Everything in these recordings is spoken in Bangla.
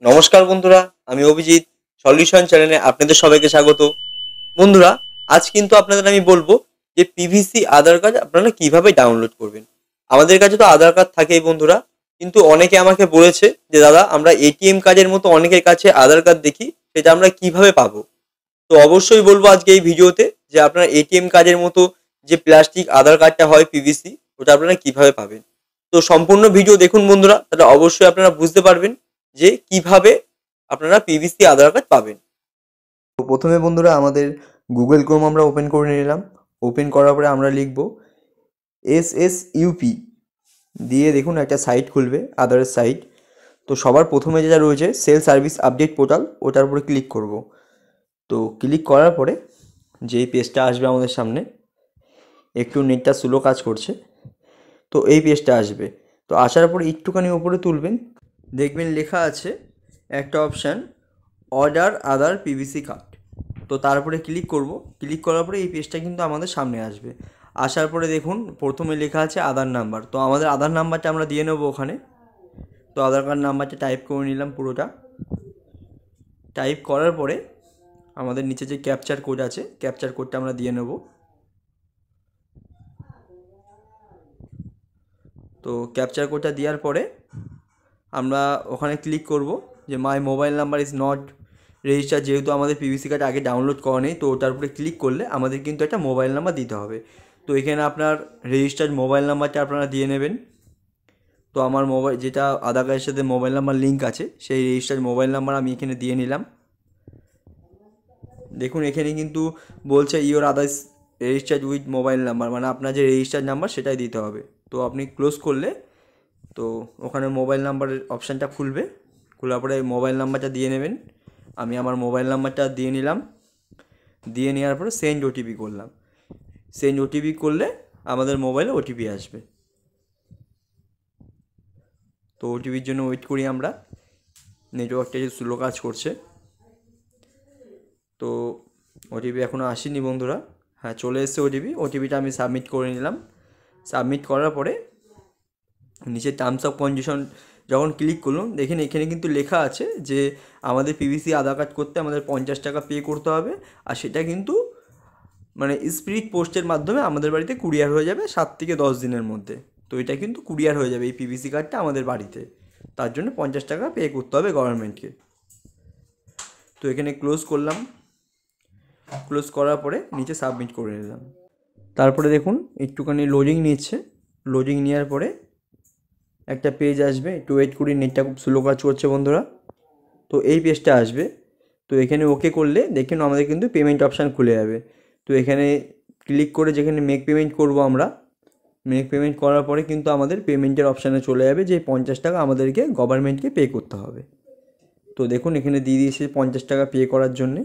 নমস্কার বন্ধুরা, আমি অভিজিৎ সলিউশন চ্যানেলে আপনাদের সবাইকে স্বাগত। বন্ধুরা, আজ কিন্তু আপনাদের আমি বলবো যে পিভিসি আধার কার্ড আপনারা কিভাবে ডাউনলোড করবেন। আমাদের কাছে তো আধার কার্ড থাকেই বন্ধুরা, কিন্তু অনেকে আমাকে বলেছে যে দাদা আমরা এটিএম কার্ডের মতো অনেকের কাছে আধার কার্ড দেখি, সেটা আমরা কিভাবে পাবো। তো অবশ্যই বলবো আজকে এই ভিডিওতে যে আপনারা এটিএম কার্ডের মতো যে প্লাস্টিক আধার কার্ডটা হয় পিভিসি, ওটা আপনারা কিভাবে পাবেন। তো সম্পূর্ণ ভিডিও দেখুন বন্ধুরা, তাহলে অবশ্যই আপনারা বুঝতে পারবেন যে কিভাবে আপনারা পিভিসি আধার কার্ড পাবেন। তো প্রথমে বন্ধুরা আমাদের গুগল ক্রোম আমরা ওপেন করে নিলাম। ওপেন করার পরে আমরা লিখব SSUP দিয়ে দেখুন একটা সাইট খুলবে, আধারের সাইট। তো সবার প্রথমে যেটা রয়েছে সেল সার্ভিস আপডেট পোর্টাল, ওটার উপরে ক্লিক করব। তো ক্লিক করার পরে যেই পেজটা আসবে আমাদের সামনে, একটু নেটটা স্লো কাজ করছে, তো এই পেজটা আসবে। তো আসার পরে একটুখানি উপরে তুলবেন, দেখবেন লেখা আছে একটা অপশান অর্ডার আদার পিভিসি কার্ড। তো তারপরে ক্লিক করব। ক্লিক করার পরে এই পেজটা কিন্তু আমাদের সামনে আসবে। আসার পরে দেখুন প্রথমে লেখা আছে আধার নাম্বার। তো আমাদের আধার নাম্বারটা আমরা দিয়ে নেবো ওখানে। তো আধার কার্ড নাম্বারটা টাইপ করে নিলাম পুরোটা। টাইপ করার পরে আমাদের নিচে যে ক্যাপচার কোড আছে, ক্যাপচার কোডটা আমরা দিয়ে নেব। তো ক্যাপচার কোডটা দেওয়ার পরে আমরা ওখানে ক্লিক করব যে my mobile number is not register. যেহেতু আমাদের পিভিসি কার্ড আগে ডাউনলোড করা নেই, তো ওটার উপরে ক্লিক করলে আমাদের কিন্তু একটা মোবাইল নাম্বার দিতে হবে। তো এখানে আপনার রেজিস্টার্ড মোবাইল নাম্বারটা আপনারা দিয়ে নেবেন। তো আমার মোবাইল যেটা আধার কার্ডের সাথে মোবাইল নাম্বার লিঙ্ক আছে, সেই রেজিস্টার্ড মোবাইল নাম্বার আমি এখানে দিয়ে নিলাম। দেখুন এখানে কিন্তু বলছে your others registered with mobile number, মানে আপনার যে রেজিস্টার্ড নাম্বার সেটাই দিতে হবে। তো আপনি ক্লোজ করলে তো ওখানে মোবাইল নাম্বারের অপশানটা খুলবে। খোলার পরে মোবাইল নাম্বারটা দিয়ে নেবেন। আমি আমার মোবাইল নাম্বারটা দিয়ে নিলাম। দিয়ে নেওয়ার পরে সেন্ড ওটিপি করলাম। সেন্ড ওটিপি করলে আমাদের মোবাইলে ওটিপি আসবে। তো ওটিপির জন্য ওয়েট করি আমরা, নেটওয়ার্কটা যে স্লো কাজ করছে। তো ওটিপি এখনও আসেনি বন্ধুরা। হ্যাঁ, চলে এসছে ওটিপি। ওটিপিটা আমি সাবমিট করে নিলাম। সাবমিট করার পরে নিচে টার্মস অফ কন্ডিশন যখন ক্লিক করলাম, দেখেন এখানে কিন্তু লেখা আছে যে আমাদের পিভিসি আধার কার্ড করতে আমাদের 50 টাকা পে করতে হবে। আর সেটা কিন্তু মানে স্পিড পোস্টের মাধ্যমে আমাদের বাড়িতে কুরিয়ার হয়ে যাবে 7 থেকে 10 দিনের মধ্যে। তো এটা কিন্তু কুরিয়ার হয়ে যাবে এই পিভিসি কার্ডটা আমাদের বাড়িতে। তার জন্য 50 টাকা পে করতে হবে গভর্নমেন্টকে। তো এখানে ক্লোজ করলাম। ক্লোজ করার পরে নিচে সাবমিট করে নিলাম। তারপরে দেখুন একটুখানি লোডিং নিচ্ছে। লোডিং নেওয়ার পরে একটা পেজ আসবে, একটু ওয়েট করি, নেটটা খুব স্লো কাজ করছে বন্ধুরা। তো এই পেজটা আসবে। তো এখানে ওকে করলে দেখুন আমাদের কিন্তু পেমেন্ট অপশান খুলে যাবে। তো এখানে ক্লিক করে যেখানে মেক পেমেন্ট করব আমরা, মেক পেমেন্ট করার পরে কিন্তু আমাদের পেমেন্টের অপশানে চলে যাবে যে 50 টাকা আমাদেরকে গভর্নমেন্টকে পে করতে হবে। তো দেখুন এখানে দিয়ে দিয়েছে 50 টাকা পে করার জন্যে।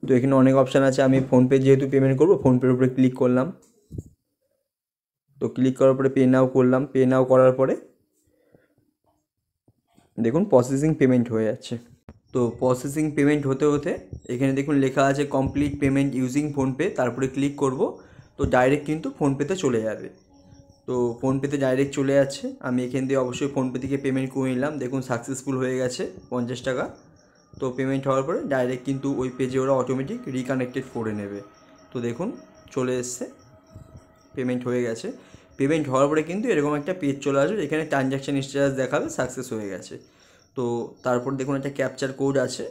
তো এখানে অনেক অপশান আছে। আমি ফোনপে যেহেতু পেমেন্ট করবো, ফোনপের উপরে ক্লিক করলাম। তো ক্লিক করার পরে পে নাও করলাম। পে নাও করার পরে দেখুন প্রসেসিং পেমেন্ট হয়ে যাচ্ছে। তো প্রসেসিং পেমেন্ট হতে হতে এখানে দেখুন লেখা আছে কমপ্লিট পেমেন্ট ইউজিং ফোনপে। তারপরে ক্লিক করব। তো ডাইরেক্ট কিন্তু ফোনপেতে চলে যাবে। তো ফোনপেতে ডাইরেক্ট চলে যাচ্ছে। আমি এখান দিয়ে অবশ্যই ফোনপে থেকে পেমেন্ট করে নিলাম। দেখুন সাকসেসফুল হয়ে গেছে 50 টাকা। তো পেমেন্ট হওয়ার পরে ডাইরেক্ট কিন্তু ওই পেজে ওরা অটোমেটিক রিকানেক্টেড করে নেবে। তো দেখুন চলে এসছে, পেমেন্ট হয়ে গেছে। পেমেন্ট হওয়ার পরে কিন্তু এরকম একটা পেজ চলে আসবে, এখানে ট্রানজ্যাকশান স্ট্যাটাস দেখাবে সাকসেস হয়ে গেছে। তো তারপর দেখুন একটা ক্যাপচার কোড আছে।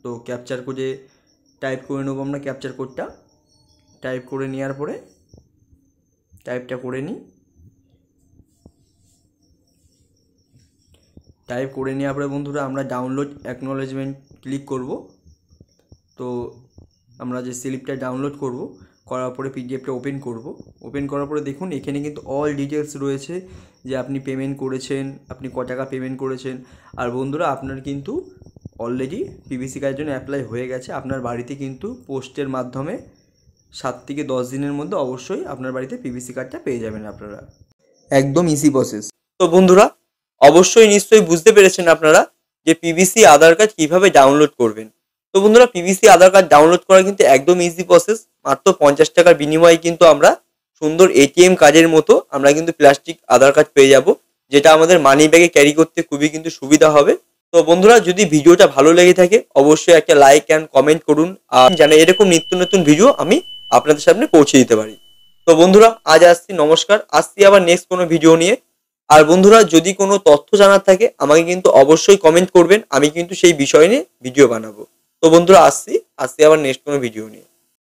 তো ক্যাপচার কোডে টাইপ করে নেবো আমরা ক্যাপচার কোডটা। টাইপ করে নেওয়ার পরে টাইপটা করে নিই। টাইপ করে নেওয়ার পরে বন্ধুরা আমরা ডাউনলোড অ্যাকনোলেজমেন্ট ক্লিক করব। তো আমরা যে স্লিপটা ডাউনলোড করব, করার পরে পিডিএফটা ওপেন করব। ওপেন করার পরে দেখুন এখানে কিন্তু অল ডিটেলস রয়েছে যে আপনি পেমেন্ট করেছেন, আপনি ক টাকা পেমেন্ট করেছেন। আর বন্ধুরা আপনার কিন্তু অলরেডি পিভিসি কার্ডের জন্য অ্যাপ্লাই হয়ে গেছে। আপনার বাড়িতে কিন্তু পোস্টের মাধ্যমে 7 থেকে 10 দিনের মধ্যে অবশ্যই আপনার বাড়িতে পিভিসি কার্ডটা পেয়ে যাবেন আপনারা। একদম ইজি প্রসেস। তো বন্ধুরা অবশ্যই নিশ্চয়ই বুঝতে পেরেছেন আপনারা যে পিভিসি আধার কার্ড কিভাবে ডাউনলোড করবেন। তো বন্ধুরা পিভিসি আধার কার্ড ডাউনলোড করা কিন্তু একদম ইজি প্রসেস। মাত্র 50 টাকার বিনিময়ে কিন্তু আমরা সুন্দর এটিএম কার্ডের মতো আমরা কিন্তু প্লাস্টিক আধার কার্ড পেয়ে যাব, যেটা আমাদের মানি ব্যাগে ক্যারি করতে খুবই কিন্তু সুবিধা হবে। তো বন্ধুরা, যদি ভিডিওটা ভালো লেগে থাকে অবশ্যই একটা লাইক অ্যান্ড কমেন্ট করুন, আর জানে এরকম নিত্য নতুন ভিডিও আমি আপনাদের সামনে পৌঁছে দিতে পারি। তো বন্ধুরা, আজ আসছি, নমস্কার, আসছি আবার নেক্সট কোনো ভিডিও নিয়ে। আর বন্ধুরা, যদি কোনো তথ্য জানার থাকে আমাকে কিন্তু অবশ্যই কমেন্ট করবেন, আমি কিন্তু সেই বিষয় নিয়ে ভিডিও বানাবো। তো বন্ধুরা, আসছি আবার নেক্সট কোনো ভিডিও নিয়ে।